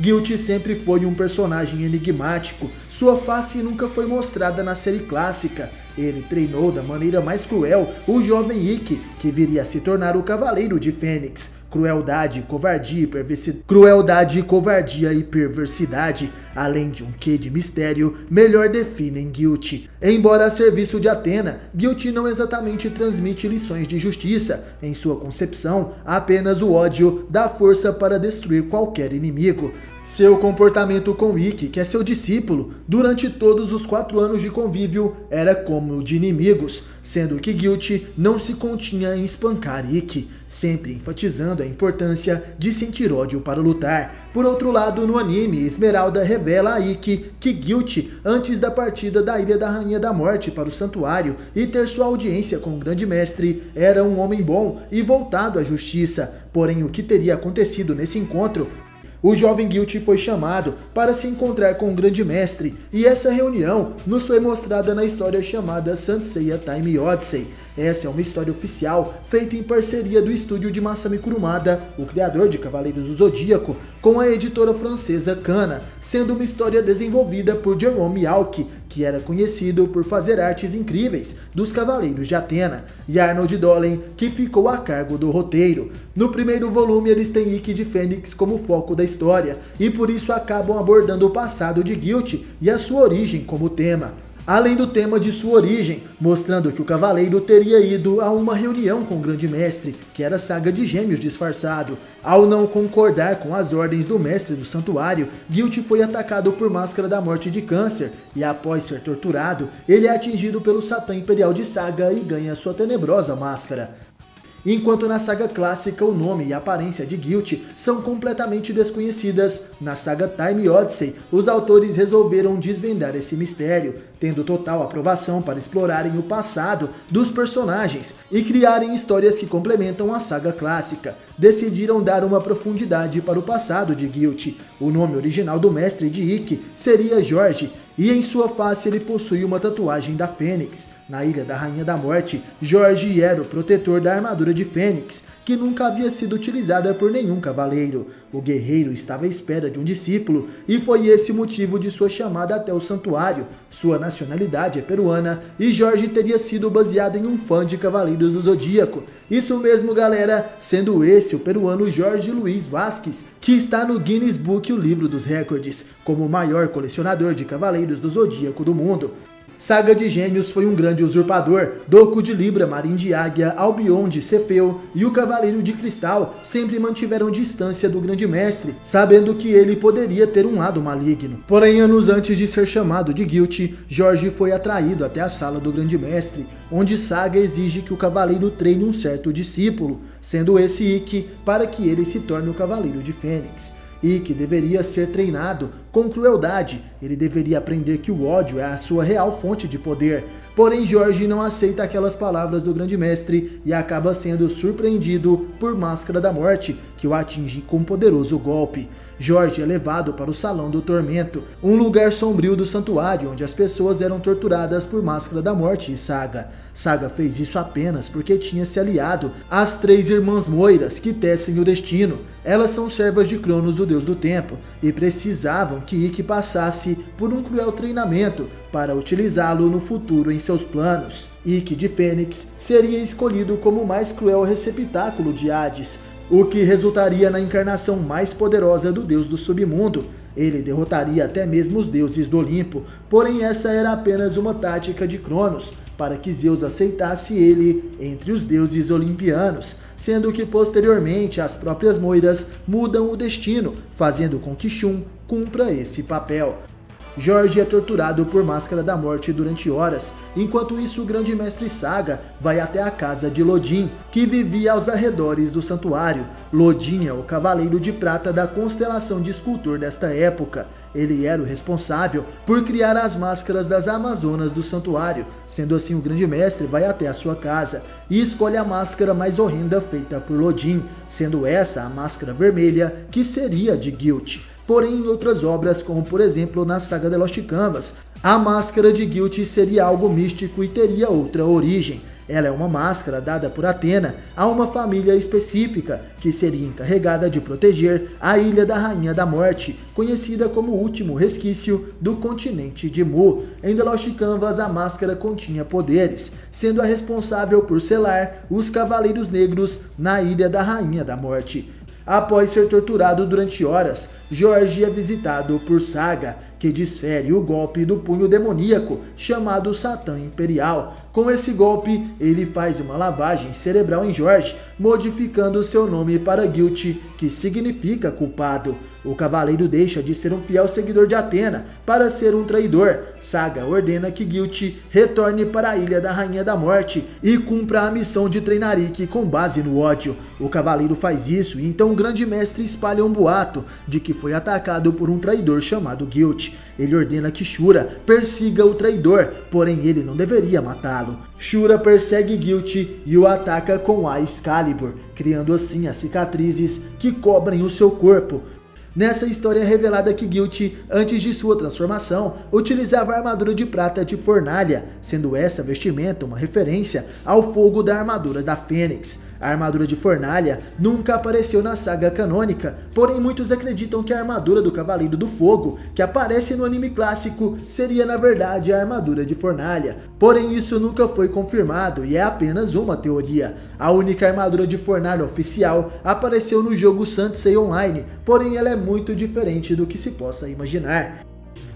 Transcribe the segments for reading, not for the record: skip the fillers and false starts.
Guilty sempre foi um personagem enigmático, sua face nunca foi mostrada na série clássica. Ele treinou da maneira mais cruel o jovem Ikki, que viria a se tornar o Cavaleiro de Fênix. Crueldade, covardia e perversidade, além de um quê de mistério, melhor definem Guilty. Embora a serviço de Athena, Guilty não exatamente transmite lições de justiça. Em sua concepção, apenas o ódio dá força para destruir qualquer inimigo. Seu comportamento com Ikki, que é seu discípulo, durante todos os 4 anos de convívio, era como o de inimigos, sendo que Guilty não se continha em espancar Ikki, sempre enfatizando a importância de sentir ódio para lutar. Por outro lado, no anime, Esmeralda revela a Ikki que Guilty, antes da partida da Ilha da Rainha da Morte para o Santuário e ter sua audiência com o Grande Mestre, era um homem bom e voltado à justiça. Porém, o que teria acontecido nesse encontro? O jovem Guilty foi chamado para se encontrar com o Grande Mestre, e essa reunião nos foi mostrada na história chamada Saint Seiya Time Odyssey. Essa é uma história oficial feita em parceria do estúdio de Masami Kurumada, o criador de Cavaleiros do Zodíaco, com a editora francesa Kana, sendo uma história desenvolvida por Jerome Alck, que era conhecido por fazer artes incríveis dos Cavaleiros de Athena, e Arnold Dolen, que ficou a cargo do roteiro. No primeiro volume eles têm Ikki de Fênix como foco da história, e por isso acabam abordando o passado de Guilty e a sua origem como tema. Além do tema de sua origem, mostrando que o cavaleiro teria ido a uma reunião com o Grande Mestre, que era Saga de Gêmeos disfarçado. Ao não concordar com as ordens do Mestre do Santuário, Guilty foi atacado por Máscara da Morte de Câncer, e após ser torturado, ele é atingido pelo Satã Imperial de Saga e ganha sua tenebrosa máscara. Enquanto na saga clássica o nome e a aparência de Guilty são completamente desconhecidas, na saga Time Odyssey os autores resolveram desvendar esse mistério, tendo total aprovação para explorarem o passado dos personagens e criarem histórias que complementam a saga clássica. Decidiram dar uma profundidade para o passado de Guilty. O nome original do mestre de Ikki seria Jorge, e em sua face ele possui uma tatuagem da Fênix. Na Ilha da Rainha da Morte, Jorge era o protetor da armadura de Fênix, que nunca havia sido utilizada por nenhum cavaleiro. O guerreiro estava à espera de um discípulo, e foi esse o motivo de sua chamada até o santuário. Sua nacionalidade é peruana, e Jorge teria sido baseado em um fã de Cavaleiros do Zodíaco. Isso mesmo, galera, sendo esse o peruano Jorge Luiz Vasquez, que está no Guinness Book, o livro dos recordes, como o maior colecionador de Cavaleiros do Zodíaco do mundo. Saga de Gêmeos foi um grande usurpador. Doku de Libra, Marim de Águia, Albion de Cefeu e o Cavaleiro de Cristal sempre mantiveram distância do Grande Mestre, sabendo que ele poderia ter um lado maligno. Porém, anos antes de ser chamado de Guilty, Jorge foi atraído até a sala do Grande Mestre, onde Saga exige que o Cavaleiro treine um certo discípulo, sendo esse Ikki, para que ele se torne o Cavaleiro de Fênix. Ikki deveria ser treinado com crueldade, ele deveria aprender que o ódio é a sua real fonte de poder. Porém, Jorge não aceita aquelas palavras do Grande Mestre e acaba sendo surpreendido por Máscara da Morte, que o atinge com um poderoso golpe. Jorge é levado para o Salão do Tormento, um lugar sombrio do santuário onde as pessoas eram torturadas por Máscara da Morte e Saga. Saga fez isso apenas porque tinha se aliado às 3 irmãs Moiras que tecem o destino. Elas são servas de Cronos, o deus do tempo, e precisavam que Ikki passasse por um cruel treinamento para utilizá-lo no futuro em seus planos. Ikki de Fênix seria escolhido como o mais cruel receptáculo de Hades, o que resultaria na encarnação mais poderosa do deus do submundo. Ele derrotaria até mesmo os deuses do Olimpo, porém essa era apenas uma tática de Cronos, para que Zeus aceitasse ele entre os deuses olimpianos, sendo que posteriormente as próprias Moiras mudam o destino, fazendo com que Shun cumpra esse papel. Jorge é torturado por Máscara da Morte durante horas, enquanto isso o Grande Mestre Saga vai até a casa de Lodin, que vivia aos arredores do santuário. Lodin é o Cavaleiro de Prata da constelação de Escultor desta época. Ele era o responsável por criar as máscaras das Amazonas do santuário. Sendo assim, o Grande Mestre vai até a sua casa e escolhe a máscara mais horrenda feita por Lodin, sendo essa a máscara vermelha, que seria de Guilty. Porém, em outras obras, como por exemplo na saga The Lost Canvas, a máscara de Guilty seria algo místico e teria outra origem. Ela é uma máscara dada por Athena a uma família específica que seria encarregada de proteger a Ilha da Rainha da Morte, conhecida como o último resquício do continente de Mu. Em The Lost Canvas, a máscara continha poderes, sendo a responsável por selar os Cavaleiros Negros na Ilha da Rainha da Morte. Após ser torturado durante horas, George é visitado por Saga, que desfere o golpe do punho demoníaco chamado Satã Imperial. Com esse golpe, ele faz uma lavagem cerebral em George, modificando seu nome para Guilty, que significa culpado. O cavaleiro deixa de ser um fiel seguidor de Athena para ser um traidor. Saga ordena que Guilty retorne para a Ilha da Rainha da Morte e cumpra a missão de treinar Ikki com base no ódio. O cavaleiro faz isso e então o grande mestre espalha um boato de que foi atacado por um traidor chamado Guilty. Ele ordena que Shura persiga o traidor, porém ele não deveria matá-lo. Shura persegue Guilty e o ataca com a Excalibur, criando assim as cicatrizes que cobrem o seu corpo. Nessa história é revelada que Guilty, antes de sua transformação, utilizava a armadura de prata de fornalha, sendo essa vestimenta uma referência ao fogo da armadura da Fênix. A armadura de fornalha nunca apareceu na saga canônica, porém muitos acreditam que a armadura do Cavaleiro do Fogo, que aparece no anime clássico, seria na verdade a armadura de fornalha. Porém isso nunca foi confirmado e é apenas uma teoria. A única armadura de fornalha oficial apareceu no jogo Sansei Online, porém ela é muito diferente do que se possa imaginar.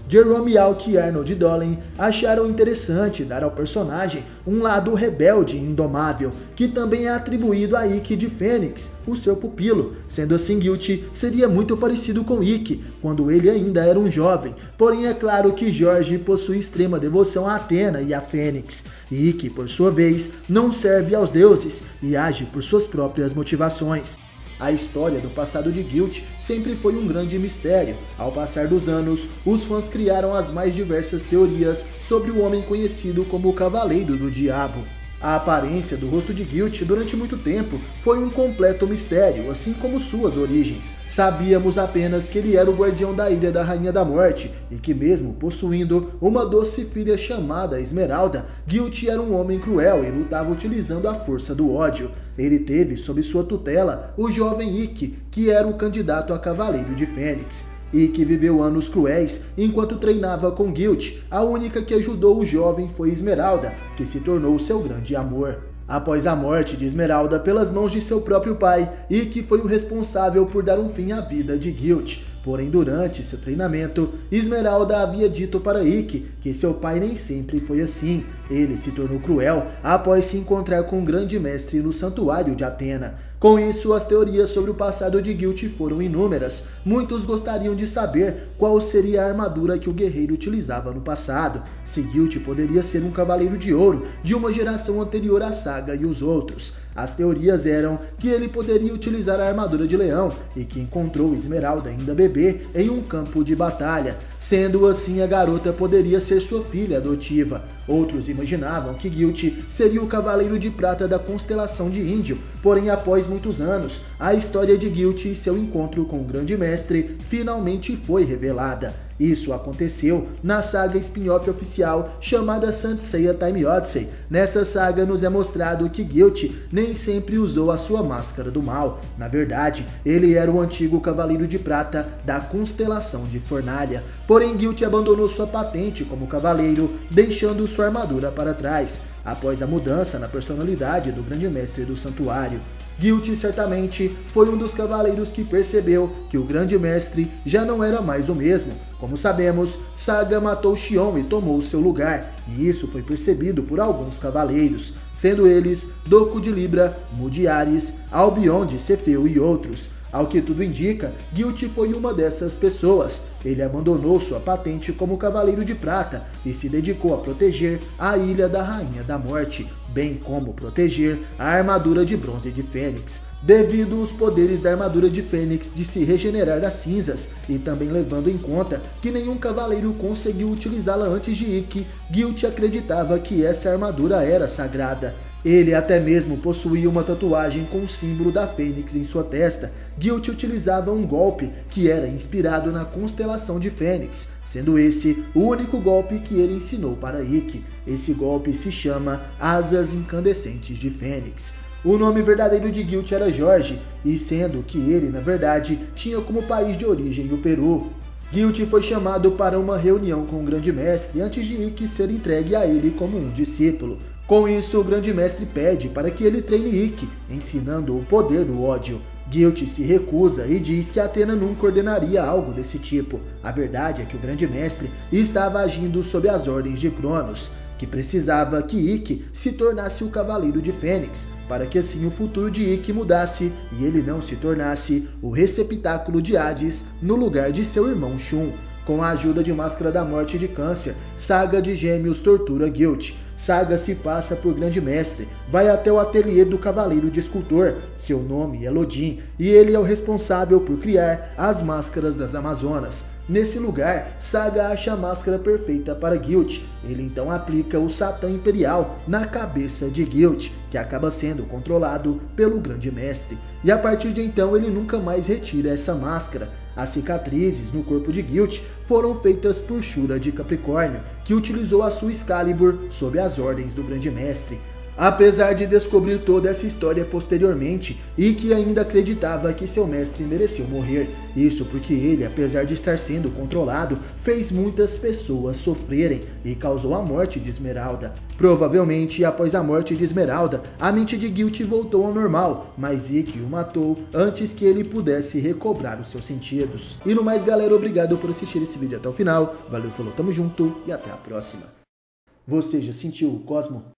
Jerome Alck e Arnold Dolen acharam interessante dar ao personagem um lado rebelde e indomável, que também é atribuído a Ikki de Fênix, o seu pupilo. Sendo assim, Guilty seria muito parecido com Ikki, quando ele ainda era um jovem. Porém, é claro que George possui extrema devoção a Athena e a Fênix. E Ikki, por sua vez, não serve aos deuses e age por suas próprias motivações. A história do passado de Guilty sempre foi um grande mistério. Ao passar dos anos, os fãs criaram as mais diversas teorias sobre o homem conhecido como o Cavaleiro do Diabo. A aparência do rosto de Guilty durante muito tempo foi um completo mistério, assim como suas origens. Sabíamos apenas que ele era o guardião da Ilha da Rainha da Morte e que mesmo possuindo uma doce filha chamada Esmeralda, Guilty era um homem cruel e lutava utilizando a força do ódio. Ele teve sob sua tutela o jovem Ikki, que era o candidato a Cavaleiro de Fênix. Ikki viveu anos cruéis enquanto treinava com Guilty. A única que ajudou o jovem foi Esmeralda, que se tornou seu grande amor. Após a morte de Esmeralda pelas mãos de seu próprio pai, Ikki foi o responsável por dar um fim à vida de Guilty. Porém, durante seu treinamento, Esmeralda havia dito para Ikki que seu pai nem sempre foi assim. Ele se tornou cruel após se encontrar com o grande mestre no santuário de Athena. Com isso, as teorias sobre o passado de Guilty foram inúmeras. Muitos gostariam de saber qual seria a armadura que o guerreiro utilizava no passado. Se Guilty poderia ser um cavaleiro de ouro de uma geração anterior à saga e os outros. As teorias eram que ele poderia utilizar a armadura de leão e que encontrou Esmeralda ainda bebê em um campo de batalha. Sendo assim, a garota poderia ser sua filha adotiva. Outros imaginavam que Guilty seria o Cavaleiro de Prata da constelação de Índio, porém após muitos anos, a história de Guilty e seu encontro com o Grande Mestre finalmente foi revelada. Isso aconteceu na saga spin-off oficial chamada Saint Seiya Time Odyssey. Nessa saga nos é mostrado que Guilty nem sempre usou a sua máscara do mal. Na verdade, ele era o antigo Cavaleiro de Prata da constelação de Fornalha. Porém, Guilty abandonou sua patente como cavaleiro, deixando sua armadura para trás, após a mudança na personalidade do Grande Mestre do Santuário. Guilty certamente foi um dos cavaleiros que percebeu que o Grande Mestre já não era mais o mesmo. Como sabemos, Saga matou Xion e tomou seu lugar, e isso foi percebido por alguns cavaleiros, sendo eles Doku de Libra, Mu de Ares, Albion de Cefeu e outros. Ao que tudo indica, Guilty foi uma dessas pessoas. Ele abandonou sua patente como Cavaleiro de Prata e se dedicou a proteger a Ilha da Rainha da Morte, bem como proteger a armadura de bronze de Fênix. Devido aos poderes da armadura de Fênix de se regenerar das cinzas e também levando em conta que nenhum cavaleiro conseguiu utilizá-la antes de Ikki, Guilty acreditava que essa armadura era sagrada. Ele até mesmo possuía uma tatuagem com o símbolo da Fênix em sua testa. Guilt utilizava um golpe que era inspirado na constelação de Fênix, sendo esse o único golpe que ele ensinou para Ikki. Esse golpe se chama Asas Incandescentes de Fênix. O nome verdadeiro de Guilt era Jorge, e sendo que ele, na verdade, tinha como país de origem o Peru. Guilt foi chamado para uma reunião com o Grande Mestre antes de Ikki ser entregue a ele como um discípulo. Com isso, o Grande Mestre pede para que ele treine Ikki, ensinando o poder do ódio. Guilt se recusa e diz que Athena nunca ordenaria algo desse tipo. A verdade é que o Grande Mestre estava agindo sob as ordens de Cronos, que precisava que Ikki se tornasse o Cavaleiro de Fênix, para que assim o futuro de Ikki mudasse e ele não se tornasse o receptáculo de Hades no lugar de seu irmão Shun. Com a ajuda de Máscara da Morte de Câncer, Saga de Gêmeos tortura Guilt. Saga se passa por Grande Mestre, vai até o ateliê do Cavaleiro de Escultor, seu nome é Lodin, e ele é o responsável por criar as máscaras das Amazonas. Nesse lugar, Saga acha a máscara perfeita para Guilt. Ele então aplica o Satã Imperial na cabeça de Guilt, que acaba sendo controlado pelo Grande Mestre. E a partir de então ele nunca mais retira essa máscara. As cicatrizes no corpo de Guilt foram feitas por Shura de Capricórnio, que utilizou a sua Excalibur sob as ordens do Grande Mestre. Apesar de descobrir toda essa história posteriormente, Ikki ainda acreditava que seu mestre mereceu morrer. Isso porque ele, apesar de estar sendo controlado, fez muitas pessoas sofrerem e causou a morte de Esmeralda. Provavelmente, após a morte de Esmeralda, a mente de Guilt voltou ao normal, mas Ikki o matou antes que ele pudesse recobrar os seus sentidos. E no mais, galera, obrigado por assistir esse vídeo até o final. Valeu, falou, tamo junto e até a próxima. Você já sentiu o Cosmo?